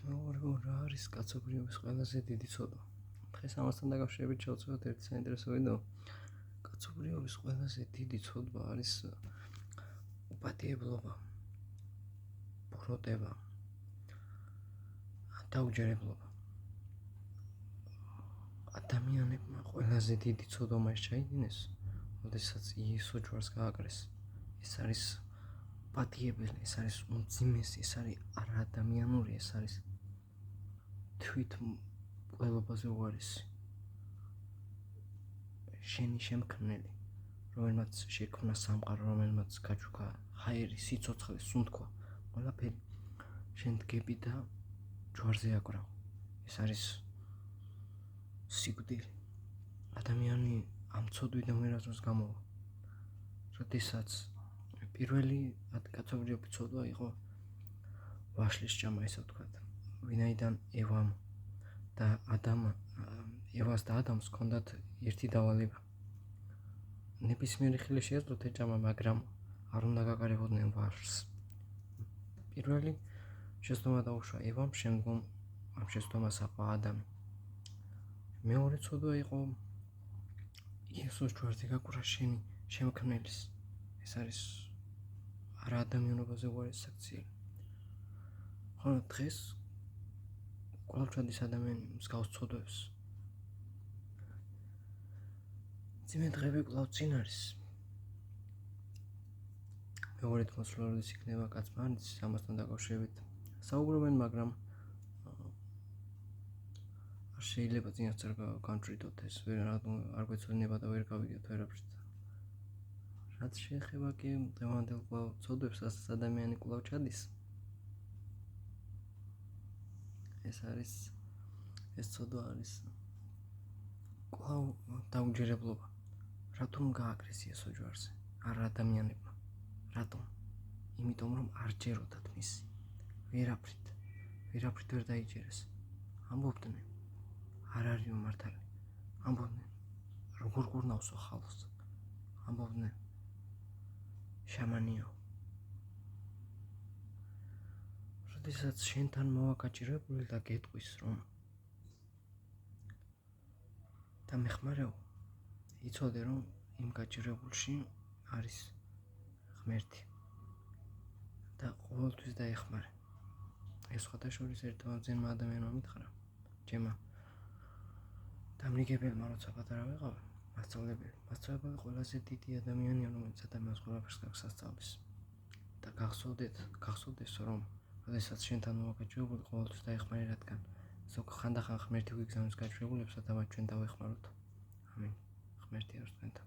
მეუღრეო, რა არის კაცობრიობის ყველაზე დიდი ცოდვა? დღეს ამასთან დაკავშირებით შევწევთ ერთი საინტერესო ვიდეო. კაცობრიობის ყველაზე დიდი ცოდვა არის უპატიებლობა, ბოროტება, დაუჯერებლობა. ადამიანებმა ყველაზე დიდი ცოდვა მას ჩაიდინეს, როდესაც იესო ჯვარს გააკრეს. ეს არის პატიებელი, ეს არის უმძიმესი, ეს არის არაადამიანური, ეს არის თვით მკვლელობაზე უარესი. შენი შემქმნელი, რომელმაც შექმნა სამყარო, რომელმაც გაჩუქა ჰაერი, სიცოცხლე, სუნთქვა, ყველაფერი შენ დგები და ჯვარზე აკრავ. ეს არის სიკვდილი. ადამიანი ამ ცოდვიდან ვერასდროს გამოვა. როდესაც პირველი კაცობრიობის ცოდვა იყო ვაშლის ჭამა, ესე ვთქვათ, ვინაიდან ევას და ადამს ჰქონდათ ერთი დავალება. ნებისმიერი ხილი შეეძლოთ ეჭამა, მაგრამ არ უნდა გაკარებოდნენ ვაშლს. პირველი შეცდომა დაუშვა ევამ, შემდგომ ამ შეცდომას აყვა ადამი. მეორე ცოდვა იყო იესოს ჯვარზე გაკვრა შენი შემქმნელის. ეს არის არაადამიანობაზე უარესი საქციელი. ხოლო დღეს კვლავ ჩადის ადამიანი მსგავს ცოდვებს. ძიმე დღები კვლავ წინ არის. მეორე თმოსვლა როდის იქნება კაცმა არც ამასთან დაკავშირებით საუბრობენ, მაგრამ არ შეიძლება წინასწარ განჭრიდოთ ეს, არ გვეცოდინება და ვერ გავიგეთ ვერაფრით. რაც შეეხება კი დღევანდელ კვლავ ცოდვებს, რასაც ადამიანი კვლავ ჩადის, ეს ცოდვა არის კვლავ დაუჯერებლობა. რატომ გააკრეს იესო ჯვარზე? არა ადამიანებმა. რატომ? იმიტომ რომ არ ჯეროდათ მისი. ვერაფრით ვერ დაიჯერეს. ამბობდნენ, არ არის მართალი. ამბობდნენ, როგორ გურნავსო ხალხს. ამბობდნენ, შამანიო. როდესაც შენთან მოვა გაჭირებული და გეტყვის, რომ დამეხმარეო, იცოდე, რომ იმ გაჭირებულში არის ღმერთი და ყოველთვის დაეხმარე. ეს სხვადასხვა ერთმანეთმა ადამიანმა მითხრა, ჯემა დამრიგებელმა, როცა პატარა ვიყავი, მასწავლებელი ყველაზე დიდი ადამიანია, რომელიც ადამიანს ყველაფერს გასასწავლის. და გახსოვდეს, რომ როდესაც შენთან მოვა გაჭირებული, ყოველთვის დაეხმარე, რადგან ხანდახან ღმერთი გვიგზავნის გაჭირებულებსა და მათ ჩვენ დავეხმაროთ. ამინ. ღმერთი არის თქვენთან.